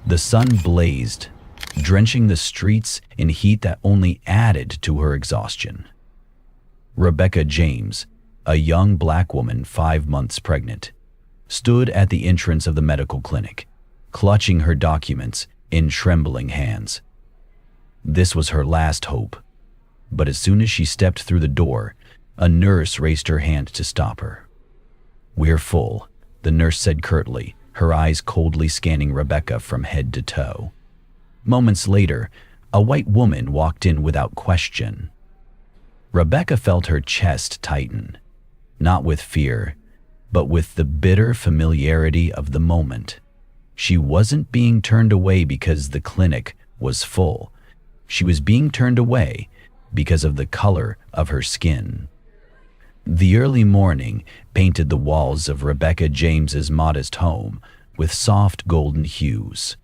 The sun blazed, drenching the streets in heat that only added to her exhaustion. Rebecca James, a young black woman 5 months pregnant, stood at the entrance of the medical clinic, clutching her documents in trembling hands. This was her last hope, but as soon as she stepped through the door, a nurse raised her hand to stop her. "We're full," the nurse said curtly, her eyes coldly scanning Rebecca from head to toe. Moments later, a white woman walked in without question. Rebecca felt her chest tighten, not with fear, but with the bitter familiarity of the moment. She wasn't being turned away because the clinic was full. She was being turned away because of the color of her skin. The early morning painted the walls of Rebecca James's modest home with soft golden hues.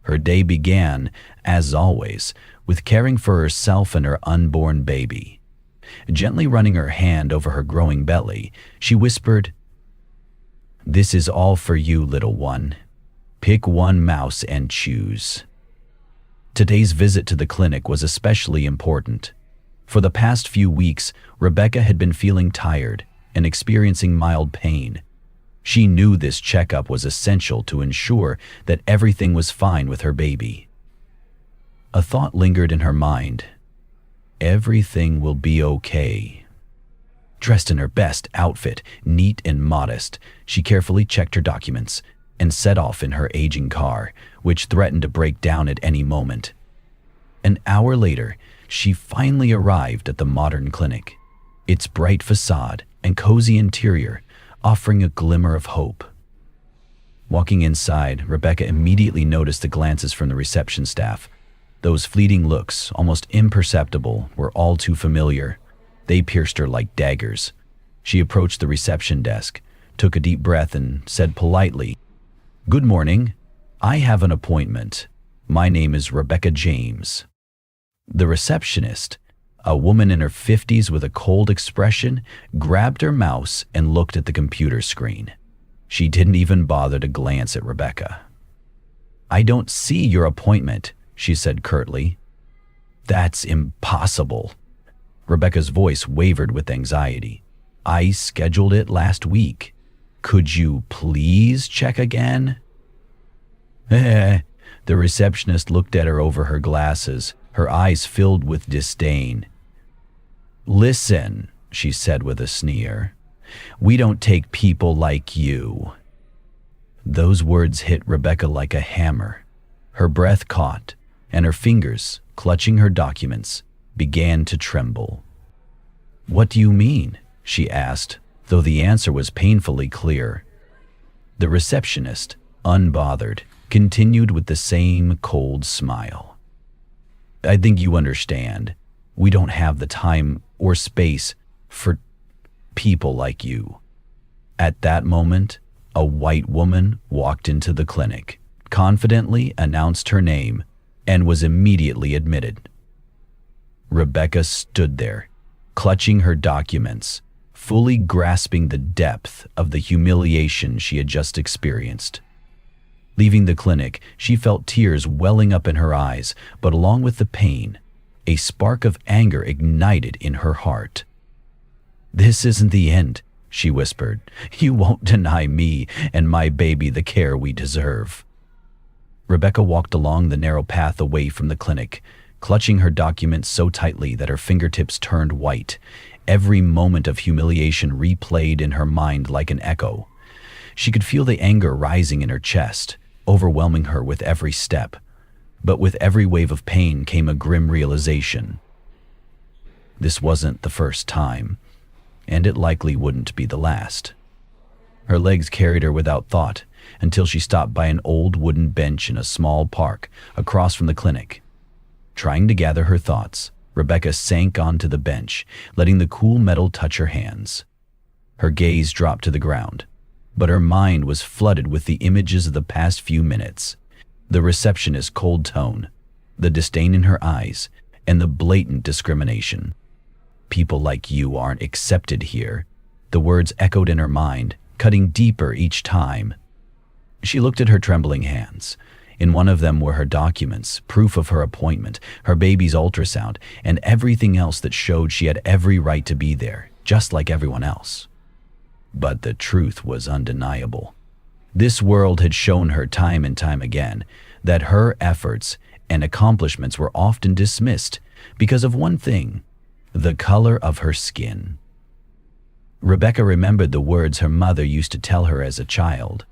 Her day began, as always, with caring for herself and her unborn baby. Gently running her hand over her growing belly, she whispered, "This is all for you, little one. Pick one mouse and choose." Today's visit to the clinic was especially important. For the past few weeks, Rebecca had been feeling tired and experiencing mild pain. She knew this checkup was essential to ensure that everything was fine with her baby. A thought lingered in her mind. Everything will be okay. Dressed in her best outfit, neat and modest, she carefully checked her documents and set off in her aging car, which threatened to break down at any moment. An hour later, she finally arrived at the modern clinic, its bright facade and cozy interior offering a glimmer of hope. Walking inside, Rebecca immediately noticed the glances from the reception staff. Those fleeting looks, almost imperceptible, were all too familiar. They pierced her like daggers. She approached the reception desk, took a deep breath, and said politely, "Good morning. I have an appointment. My name is Rebecca James." The receptionist, a woman in her 50s with a cold expression, grabbed her mouse and looked at the computer screen. She didn't even bother to glance at Rebecca. "I don't see your appointment," she said curtly. "That's impossible." Rebecca's voice wavered with anxiety. "I scheduled it last week. Could you please check again?" The receptionist looked at her over her glasses, her eyes filled with disdain. "Listen," she said with a sneer. "We don't take people like you." Those words hit Rebecca like a hammer. Her breath caught, and her fingers, clutching her documents, began to tremble. "What do you mean?" she asked, though the answer was painfully clear. The receptionist, unbothered, continued with the same cold smile. "I think you understand. We don't have the time or space for people like you." At that moment, a white woman walked into the clinic, confidently announced her name, and was immediately admitted. Rebecca stood there, clutching her documents, fully grasping the depth of the humiliation she had just experienced. Leaving the clinic, she felt tears welling up in her eyes, but along with the pain, a spark of anger ignited in her heart. "This isn't the end," she whispered. "You won't deny me and my baby the care we deserve." Rebecca walked along the narrow path away from the clinic, clutching her documents so tightly that her fingertips turned white. Every moment of humiliation replayed in her mind like an echo. She could feel the anger rising in her chest, overwhelming her with every step. But with every wave of pain came a grim realization. This wasn't the first time, and it likely wouldn't be the last. Her legs carried her without thought until she stopped by an old wooden bench in a small park across from the clinic. Trying to gather her thoughts, Rebecca sank onto the bench, letting the cool metal touch her hands. Her gaze dropped to the ground, but her mind was flooded with the images of the past few minutes. The receptionist's cold tone, the disdain in her eyes, and the blatant discrimination. "People like you aren't accepted here." The words echoed in her mind, cutting deeper each time. She looked at her trembling hands. In one of them were her documents, proof of her appointment, her baby's ultrasound, and everything else that showed she had every right to be there, just like everyone else. But the truth was undeniable. This world had shown her time and time again that her efforts and accomplishments were often dismissed because of one thing: the color of her skin. Rebecca remembered the words her mother used to tell her as a child.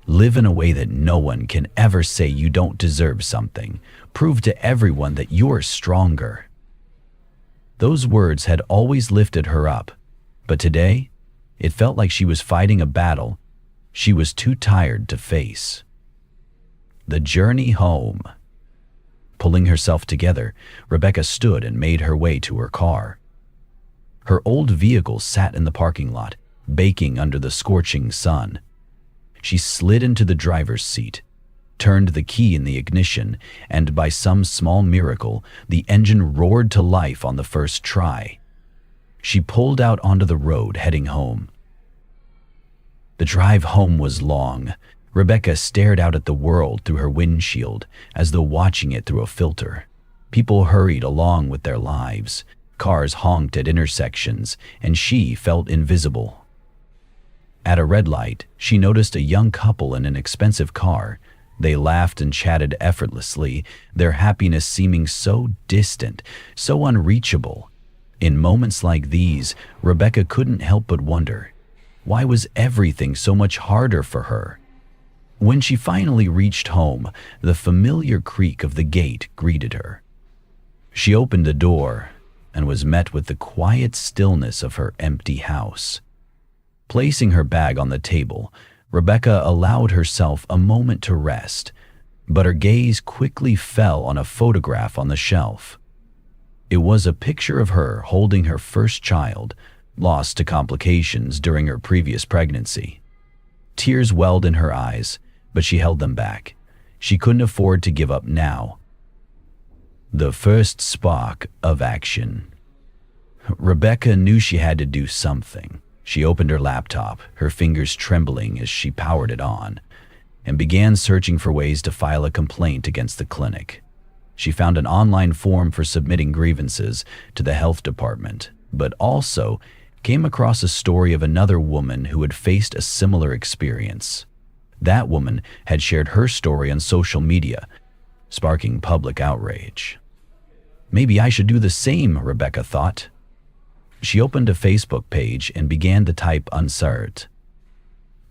Live in a way that no one can ever say you don't deserve something. Prove to everyone that you're stronger. Those words had always lifted her up, but today, it felt like she was fighting a battle she was too tired to face. The journey home. Pulling herself together, Rebecca stood and made her way to her car. Her old vehicle sat in the parking lot, baking under the scorching sun. She slid into the driver's seat, turned the key in the ignition, and by some small miracle, the engine roared to life on the first try. She pulled out onto the road, heading home. The drive home was long. Rebecca stared out at the world through her windshield, as though watching it through a filter. People hurried along with their lives. Cars honked at intersections, and she felt invisible. At a red light, she noticed a young couple in an expensive car. They laughed and chatted effortlessly, their happiness seeming so distant, so unreachable. In moments like these, Rebecca couldn't help but wonder, why was everything so much harder for her? When she finally reached home, the familiar creak of the gate greeted her. She opened the door and was met with the quiet stillness of her empty house. Placing her bag on the table, Rebecca allowed herself a moment to rest, but her gaze quickly fell on a photograph on the shelf. It was a picture of her holding her first child, lost to complications during her previous pregnancy. Tears welled in her eyes, but she held them back. She couldn't afford to give up now. The first spark of action. Rebecca knew she had to do something. She opened her laptop, her fingers trembling as she powered it on, and began searching for ways to file a complaint against the clinic. She found an online form for submitting grievances to the health department, but also came across a story of another woman who had faced a similar experience. That woman had shared her story on social media, sparking public outrage. Maybe I should do the same, Rebecca thought. She opened a Facebook page and began to type unsert.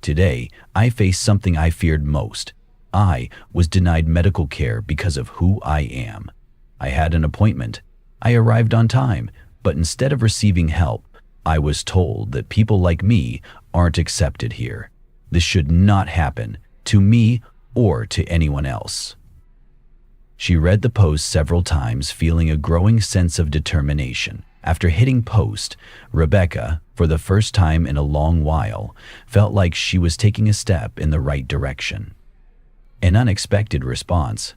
Today, I faced something I feared most. I was denied medical care because of who I am. I had an appointment. I arrived on time, but instead of receiving help, I was told that people like me aren't accepted here. This should not happen to me or to anyone else. She read the post several times, feeling a growing sense of determination. After hitting post, Rebecca, for the first time in a long while, felt like she was taking a step in the right direction. An unexpected response.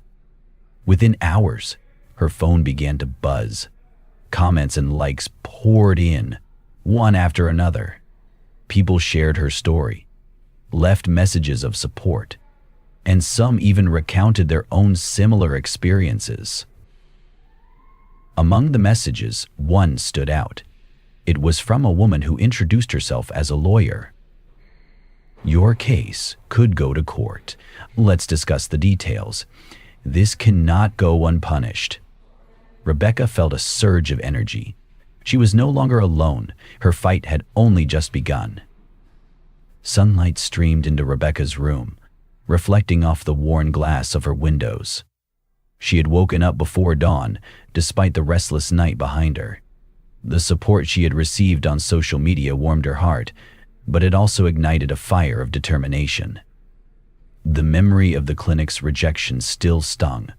Within hours, her phone began to buzz. Comments and likes poured in, one after another. People shared her story, left messages of support, and some even recounted their own similar experiences. Among the messages, one stood out. It was from a woman who introduced herself as a lawyer. Your case could go to court. Let's discuss the details. This cannot go unpunished. Rebecca felt a surge of energy. She was no longer alone. Her fight had only just begun. Sunlight streamed into Rebecca's room, reflecting off the worn glass of her windows. She had woken up before dawn, despite the restless night behind her. The support she had received on social media warmed her heart, but it also ignited a fire of determination. The memory of the clinic's rejection still stung,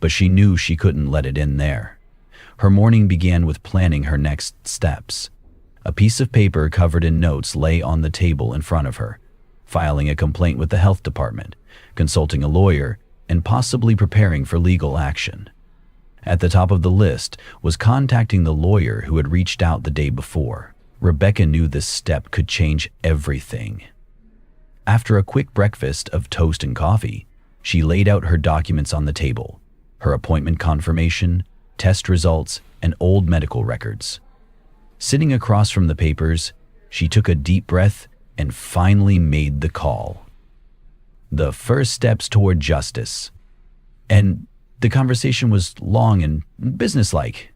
but she knew she couldn't let it end there. Her morning began with planning her next steps. A piece of paper covered in notes lay on the table in front of her. Filing a complaint with the health department, consulting a lawyer, and possibly preparing for legal action. At the top of the list was contacting the lawyer who had reached out the day before. Rebecca knew this step could change everything. After a quick breakfast of toast and coffee, She laid out her documents on the table, her appointment confirmation, test results, and old medical records. Sitting across from the papers, she took a deep breath and finally made the call. The first steps toward justice. And the conversation was long and businesslike.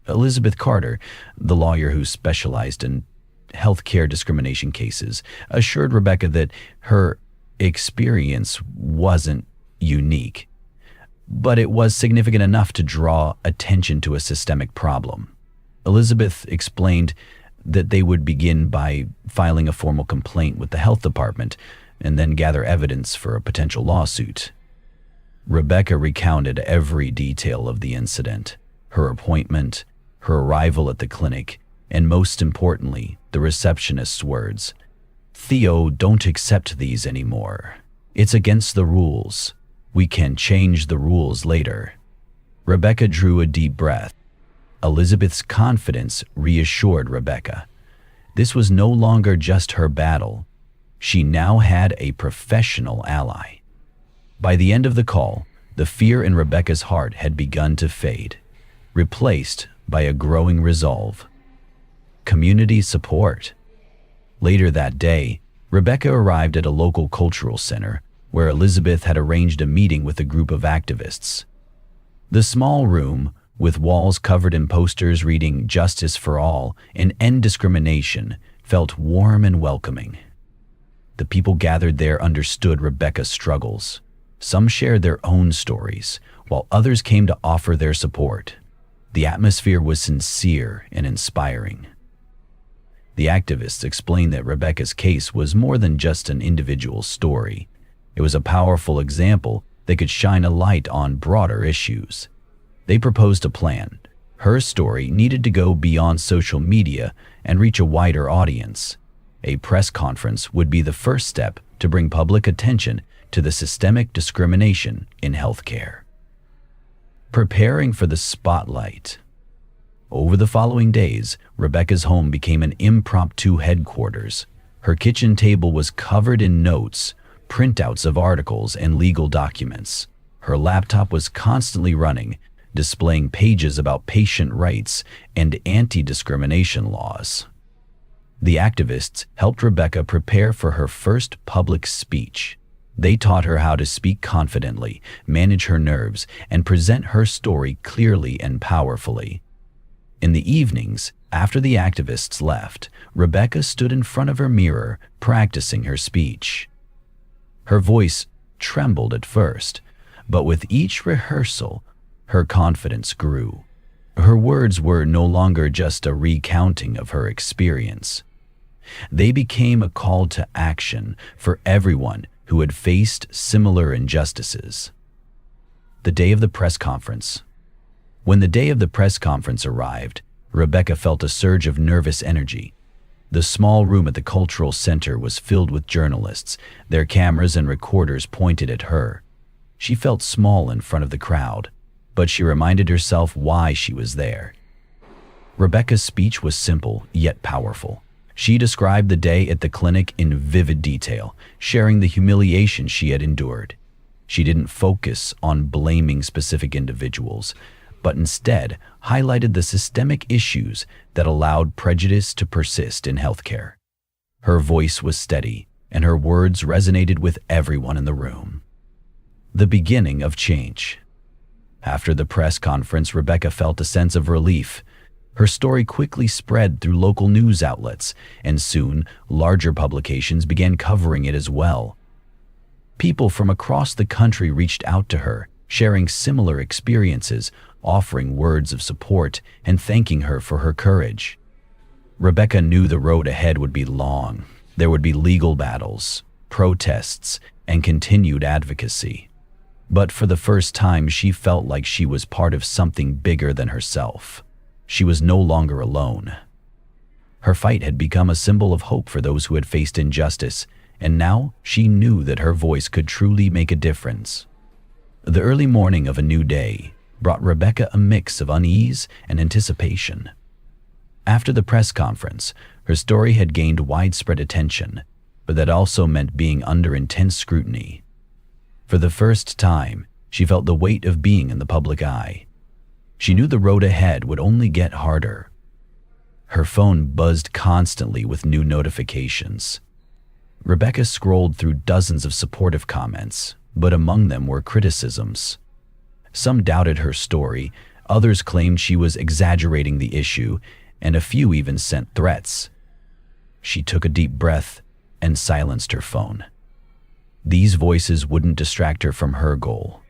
Elizabeth Carter, the lawyer who specialized in healthcare discrimination cases, assured Rebecca that her experience wasn't unique, but it was significant enough to draw attention to a systemic problem. Elizabeth explained that they would begin by filing a formal complaint with the health department and then gather evidence for a potential lawsuit. Rebecca recounted every detail of the incident, her appointment, her arrival at the clinic, and most importantly, the receptionist's words. "Theo, don't accept these anymore. It's against the rules. We can change the rules later." Rebecca drew a deep breath. Elizabeth's confidence reassured Rebecca. This was no longer just her battle. She now had a professional ally. By the end of the call, the fear in Rebecca's heart had begun to fade, replaced by a growing resolve. Community support. Later that day, Rebecca arrived at a local cultural center where Elizabeth had arranged a meeting with a group of activists. The small room, with walls covered in posters reading "Justice for All" and "End Discrimination," felt warm and welcoming. The people gathered there understood Rebecca's struggles. Some shared their own stories, while others came to offer their support. The atmosphere was sincere and inspiring. The activists explained that Rebecca's case was more than just an individual story. It was a powerful example that could shine a light on broader issues. They proposed a plan. Her story needed to go beyond social media and reach a wider audience. A press conference would be the first step to bring public attention to the systemic discrimination in healthcare. Preparing for the spotlight. Over the following days, Rebecca's home became an impromptu headquarters. Her kitchen table was covered in notes, printouts of articles, and legal documents. Her laptop was constantly running, displaying pages about patient rights and anti-discrimination laws. The activists helped Rebecca prepare for her first public speech. They taught her how to speak confidently, manage her nerves, and present her story clearly and powerfully. In the evenings, after the activists left, Rebecca stood in front of her mirror, practicing her speech. Her voice trembled at first, but with each rehearsal, her confidence grew. Her words were no longer just a recounting of her experience. They became a call to action for everyone who had faced similar injustices. The day of the press conference. When the day of the press conference arrived, Rebecca felt a surge of nervous energy. The small room at the cultural center was filled with journalists, their cameras and recorders pointed at her. She felt small in front of the crowd, but she reminded herself why she was there. Rebecca's speech was simple yet powerful. She described the day at the clinic in vivid detail, sharing the humiliation she had endured. She didn't focus on blaming specific individuals, but instead highlighted the systemic issues that allowed prejudice to persist in healthcare. Her voice was steady, and her words resonated with everyone in the room. The beginning of change. After the press conference, Rebecca felt a sense of relief. Her story quickly spread through local news outlets, and soon larger publications began covering it as well. People from across the country reached out to her, sharing similar experiences, offering words of support and thanking her for her courage. Rebecca knew the road ahead would be long. There would be legal battles, protests, and continued advocacy. But for the first time, she felt like she was part of something bigger than herself. She was no longer alone. Her fight had become a symbol of hope for those who had faced injustice, and now she knew that her voice could truly make a difference. The early morning of a new day brought Rebecca a mix of unease and anticipation. After the press conference, her story had gained widespread attention, but that also meant being under intense scrutiny. For the first time, she felt the weight of being in the public eye. She knew the road ahead would only get harder. Her phone buzzed constantly with new notifications. Rebecca scrolled through dozens of supportive comments, but among them were criticisms. Some doubted her story, others claimed she was exaggerating the issue, and a few even sent threats. She took a deep breath and silenced her phone. These voices wouldn't distract her from her goal: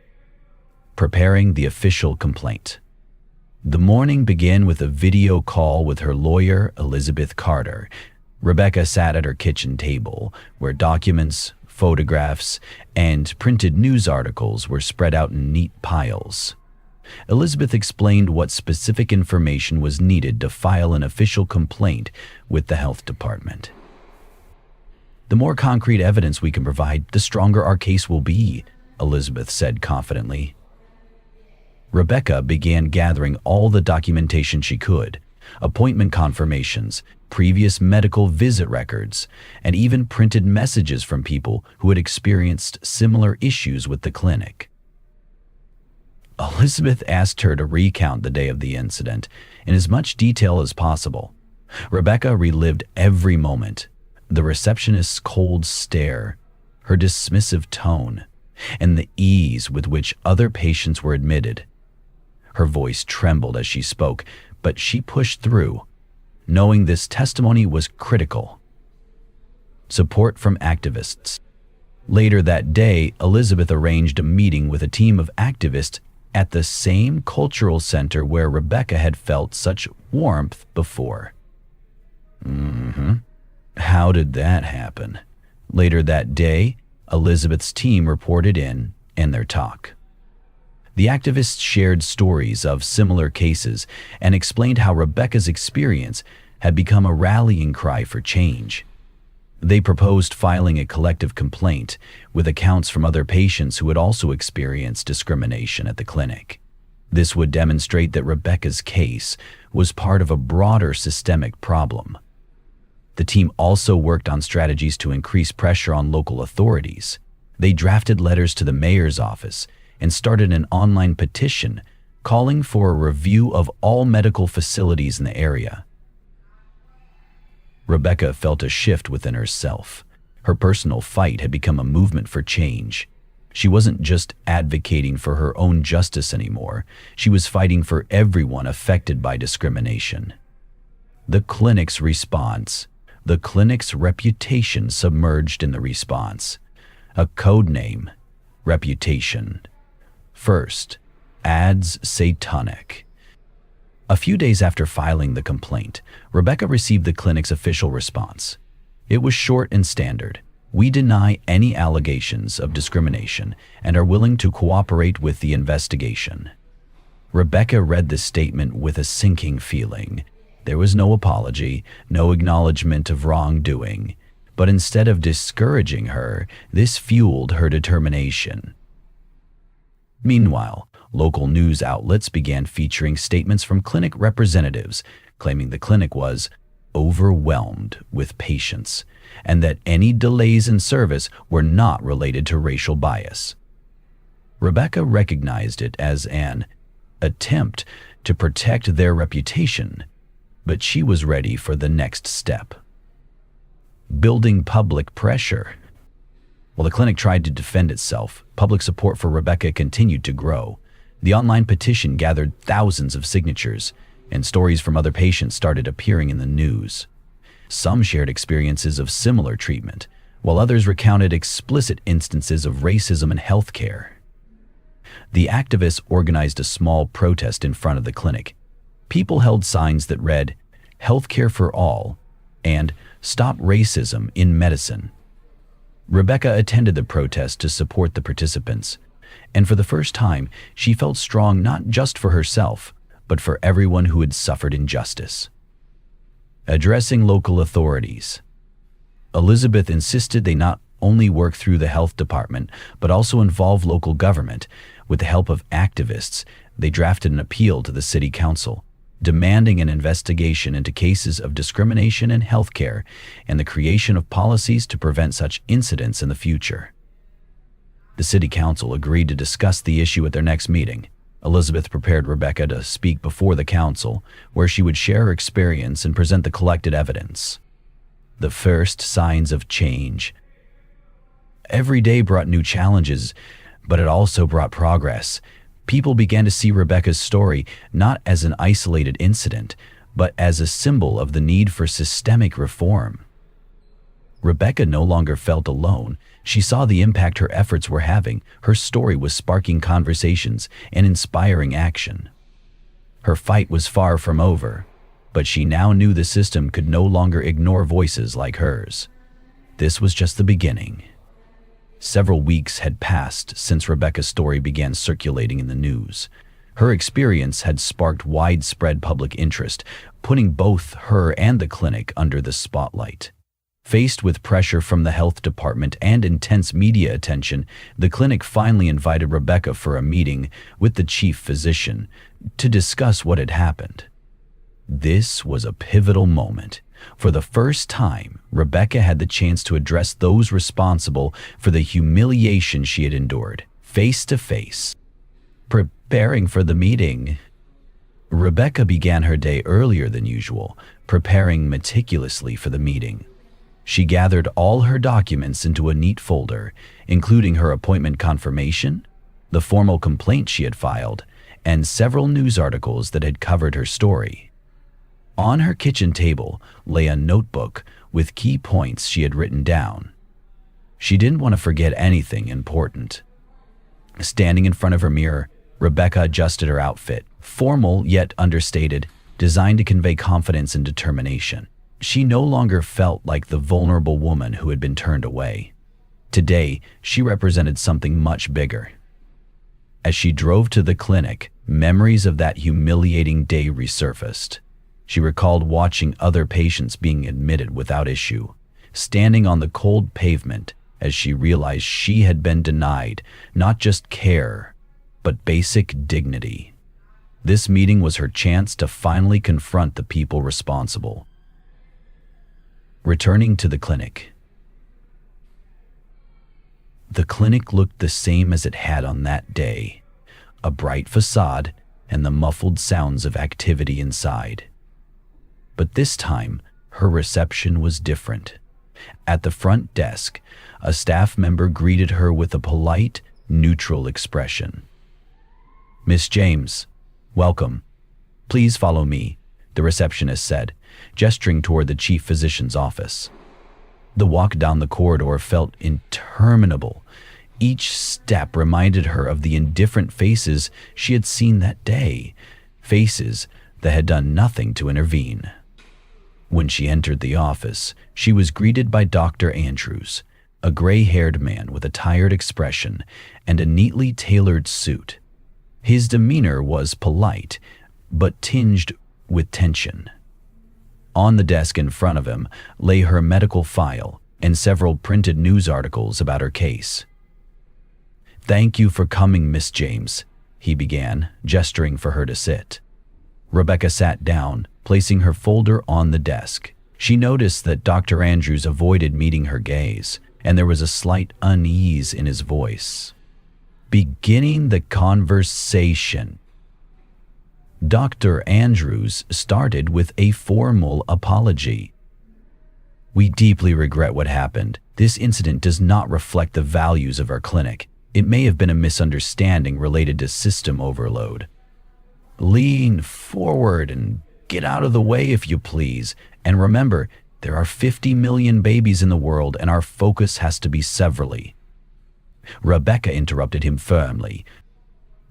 preparing the official complaint. The morning began with a video call with her lawyer, Elizabeth Carter. Rebecca sat at her kitchen table, where documents, photographs, and printed news articles were spread out in neat piles. Elizabeth explained what specific information was needed to file an official complaint with the health department. "The more concrete evidence we can provide, the stronger our case will be," Elizabeth said confidently. Rebecca began gathering all the documentation she could: appointment confirmations, previous medical visit records, and even printed messages from people who had experienced similar issues with the clinic. Elizabeth asked her to recount the day of the incident in as much detail as possible. Rebecca relived every moment: the receptionist's cold stare, her dismissive tone, and the ease with which other patients were admitted. Her voice trembled as she spoke, but she pushed through, knowing this testimony was critical. Support from activists. Later that day, Elizabeth arranged a meeting with a team of activists at the same cultural center where Rebecca had felt such warmth before. How did that happen? Later that day, Elizabeth's team reported in their talk. The activists shared stories of similar cases and explained how Rebecca's experience had become a rallying cry for change. They proposed filing a collective complaint with accounts from other patients who had also experienced discrimination at the clinic. This would demonstrate that Rebecca's case was part of a broader systemic problem. The team also worked on strategies to increase pressure on local authorities. They drafted letters to the mayor's office and started an online petition calling for a review of all medical facilities in the area. Rebecca felt a shift within herself. Her personal fight had become a movement for change. She wasn't just advocating for her own justice anymore. She was fighting for everyone affected by discrimination. The clinic's response. The clinic's reputation submerged in the response. A code name: reputation. First, ads satanic. A few days after filing the complaint, Rebecca received the clinic's official response. It was short and standard: "We deny any allegations of discrimination and are willing to cooperate with the investigation." Rebecca read the statement with a sinking feeling. There was no apology, no acknowledgement of wrongdoing, but instead of discouraging her, this fueled her determination. Meanwhile, local news outlets began featuring statements from clinic representatives claiming the clinic was overwhelmed with patients and that any delays in service were not related to racial bias. Rebecca recognized it as an attempt to protect their reputation, but she was ready for the next step: building public pressure. While the clinic tried to defend itself, public support for Rebecca continued to grow. The online petition gathered thousands of signatures, and stories from other patients started appearing in the news. Some shared experiences of similar treatment, while others recounted explicit instances of racism in healthcare. The activists organized a small protest in front of the clinic. People held signs that read, "Healthcare for all," and "Stop racism in medicine." Rebecca attended the protest to support the participants, and for the first time, she felt strong not just for herself, but for everyone who had suffered injustice. Addressing local authorities. Elizabeth insisted they not only work through the health department, but also involve local government. With the help of activists, they drafted an appeal to the city council, demanding an investigation into cases of discrimination in healthcare and the creation of policies to prevent such incidents in the future. The city council agreed to discuss the issue at their next meeting. Elizabeth prepared Rebecca to speak before the council, where she would share her experience and present the collected evidence. The first signs of change. Every day brought new challenges, but it also brought progress. People began to see Rebecca's story not as an isolated incident, but as a symbol of the need for systemic reform. Rebecca no longer felt alone. She saw the impact her efforts were having. Her story was sparking conversations and inspiring action. Her fight was far from over, but she now knew the system could no longer ignore voices like hers. This was just the beginning. Several weeks had passed since Rebecca's story began circulating in the news. Her experience had sparked widespread public interest, putting both her and the clinic under the spotlight. Faced with pressure from the health department and intense media attention, the clinic finally invited Rebecca for a meeting with the chief physician to discuss what had happened. This was a pivotal moment. For the first time, Rebecca had the chance to address those responsible for the humiliation she had endured, face to face. Preparing for the meeting, Rebecca began her day earlier than usual, preparing meticulously for the meeting. She gathered all her documents into a neat folder, including her appointment confirmation, the formal complaint she had filed, and several news articles that had covered her story. On her kitchen table lay a notebook with key points she had written down. She didn't want to forget anything important. Standing in front of her mirror, Rebecca adjusted her outfit, formal yet understated, designed to convey confidence and determination. She no longer felt like the vulnerable woman who had been turned away. Today, she represented something much bigger. As she drove to the clinic, memories of that humiliating day resurfaced. She recalled watching other patients being admitted without issue, standing on the cold pavement as she realized she had been denied not just care, but basic dignity. This meeting was her chance to finally confront the people responsible. Returning to the clinic. The clinic looked the same as it had on that day, a bright facade and the muffled sounds of activity inside. But this time, her reception was different. At the front desk, a staff member greeted her with a polite, neutral expression. "Miss James, welcome. Please follow me," the receptionist said, gesturing toward the chief physician's office. The walk down the corridor felt interminable. Each step reminded her of the indifferent faces she had seen that day, faces that had done nothing to intervene. When she entered the office, she was greeted by Dr. Andrews, a gray-haired man with a tired expression and a neatly tailored suit. His demeanor was polite, but tinged with tension. On the desk in front of him lay her medical file and several printed news articles about her case. "Thank you for coming, Miss James," he began, gesturing for her to sit. Rebecca sat down, placing her folder on the desk. She noticed that Dr. Andrews avoided meeting her gaze, and there was a slight unease in his voice. Beginning the conversation, Dr. Andrews started with a formal apology. "We deeply regret what happened. This incident does not reflect the values of our clinic. It may have been a misunderstanding related to system overload." "Lean forward and get out of the way, if you please. And remember, there are 50 million babies in the world, and our focus has to be severally." Rebecca interrupted him firmly.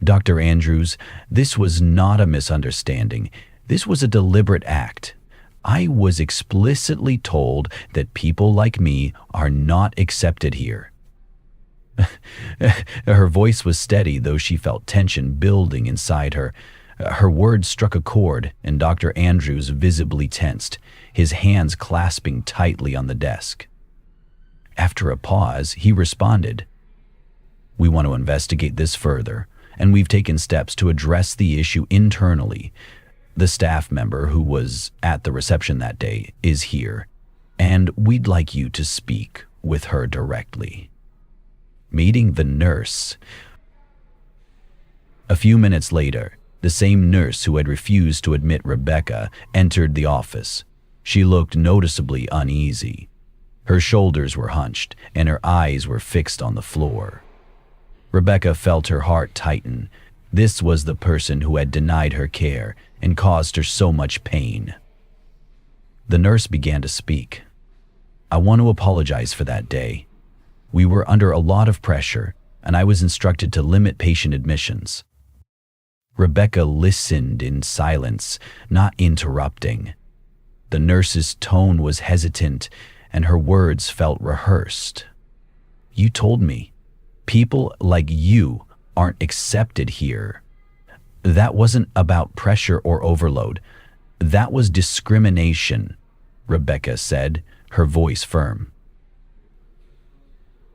"Dr. Andrews, this was not a misunderstanding. This was a deliberate act. I was explicitly told that people like me are not accepted here." Her voice was steady, though she felt tension building inside her. Her words struck a chord, and Dr. Andrews visibly tensed, his hands clasping tightly on the desk. After a pause, he responded, "We want to investigate this further, and we've taken steps to address the issue internally. The staff member who was at the reception that day is here, and we'd like you to speak with her directly." Meeting the nurse. A few minutes later, the same nurse who had refused to admit Rebecca entered the office. She looked noticeably uneasy. Her shoulders were hunched and her eyes were fixed on the floor. Rebecca felt her heart tighten. This was the person who had denied her care and caused her so much pain. The nurse began to speak. "I want to apologize for that day. We were under a lot of pressure, and I was instructed to limit patient admissions." Rebecca listened in silence, not interrupting. The nurse's tone was hesitant, and her words felt rehearsed. "You told me. People like you aren't accepted here." "That wasn't about pressure or overload. That was discrimination," Rebecca said, her voice firm.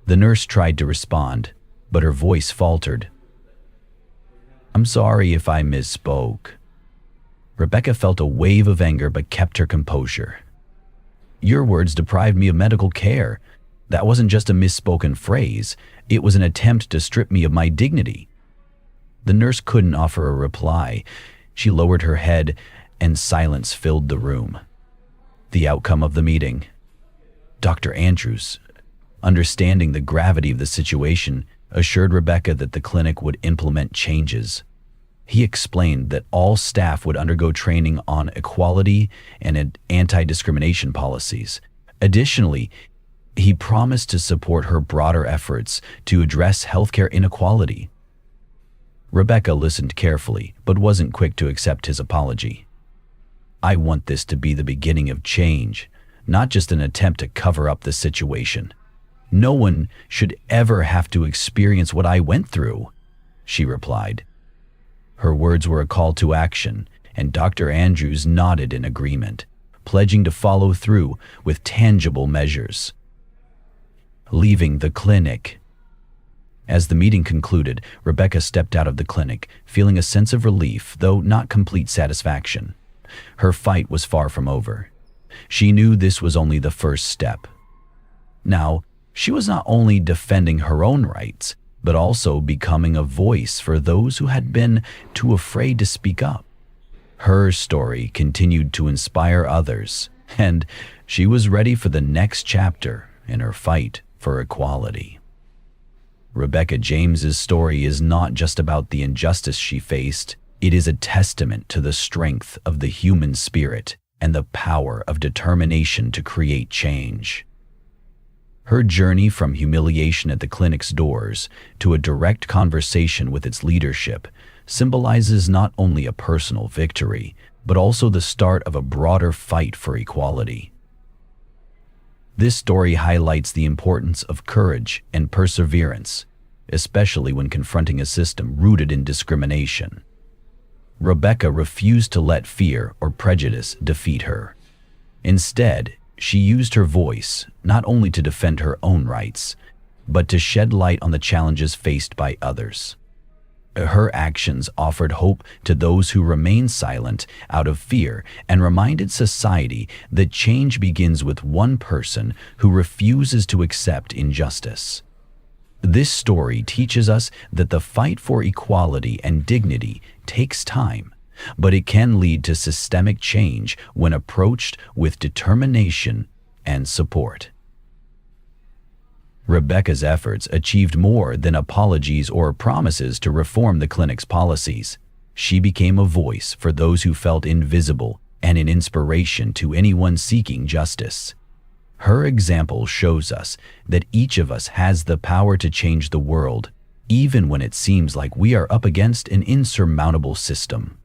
The nurse tried to respond, but her voice faltered. "I'm sorry if I misspoke." Rebecca felt a wave of anger but kept her composure. "Your words deprived me of medical care. That wasn't just a misspoken phrase. It was an attempt to strip me of my dignity." The nurse couldn't offer a reply. She lowered her head, and silence filled the room. The outcome of the meeting. Dr. Andrews, understanding the gravity of the situation, assured Rebecca that the clinic would implement changes. He explained that all staff would undergo training on equality and anti-discrimination policies. Additionally, he promised to support her broader efforts to address healthcare inequality. Rebecca listened carefully, but wasn't quick to accept his apology. "I want this to be the beginning of change, not just an attempt to cover up the situation. No one should ever have to experience what I went through," she replied. Her words were a call to action, and Dr. Andrews nodded in agreement, pledging to follow through with tangible measures. Leaving the clinic. As the meeting concluded, Rebecca stepped out of the clinic, feeling a sense of relief, though not complete satisfaction. Her fight was far from over. She knew this was only the first step. Now, she was not only defending her own rights, but also becoming a voice for those who had been too afraid to speak up. Her story continued to inspire others, and she was ready for the next chapter in her fight for equality. Rebecca James's story is not just about the injustice she faced. It is a testament to the strength of the human spirit and the power of determination to create change. Her journey from humiliation at the clinic's doors to a direct conversation with its leadership symbolizes not only a personal victory, but also the start of a broader fight for equality. This story highlights the importance of courage and perseverance, especially when confronting a system rooted in discrimination. Rebecca refused to let fear or prejudice defeat her. Instead, she used her voice not only to defend her own rights, but to shed light on the challenges faced by others. Her actions offered hope to those who remain silent out of fear and reminded society that change begins with one person who refuses to accept injustice. This story teaches us that the fight for equality and dignity takes time, but it can lead to systemic change when approached with determination and support. Rebecca's efforts achieved more than apologies or promises to reform the clinic's policies. She became a voice for those who felt invisible and an inspiration to anyone seeking justice. Her example shows us that each of us has the power to change the world, even when it seems like we are up against an insurmountable system.